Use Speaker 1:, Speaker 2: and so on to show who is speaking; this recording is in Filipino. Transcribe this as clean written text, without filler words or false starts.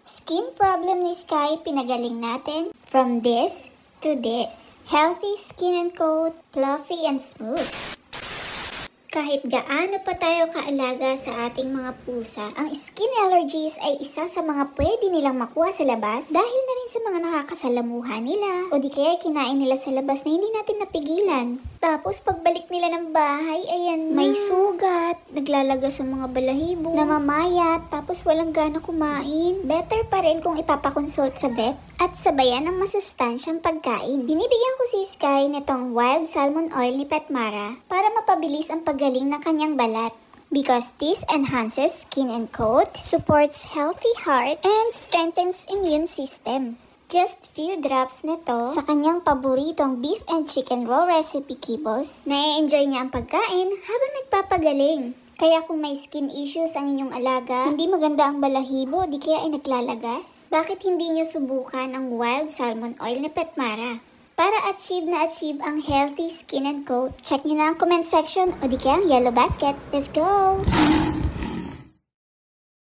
Speaker 1: Skin problem ni Sky, pinagaling natin from this to this. Healthy skin and coat, fluffy and smooth. Kahit gaano pa tayo kaalaga sa ating mga pusa, ang skin allergies ay isa sa mga pwede nilang makuha sa labas dahil na rin sa mga nakakasalamuha nila o di kaya kinain nila sa labas na hindi natin napigilan. Tapos pagbalik nila ng bahay, ayan, may sugat, naglalaga sa mga balahibo, namamayat, tapos walang gana kumain. Better pa rin kung ipapakonsult sa vet at sabayan ng masustansyang pagkain. Binibigyan ko si Sky nitong wild salmon oil ni Petmara para mapabilis ang paggaling ng kanyang balat. Because this enhances skin and coat, supports healthy heart, and strengthens immune system. Just few drops nito sa kanyang paboritong beef and chicken raw recipe kibos. Na-enjoy niya ang pagkain habang nagpapagaling. Kaya kung may skin issues ang inyong alaga, hindi maganda ang balahibo, di kaya ay naglalagas, bakit hindi nyo subukan ang wild salmon oil ni Petmara? Para achieve ang healthy skin and coat, check nyo na ang comment section o di kaya ang yellow basket. Let's go!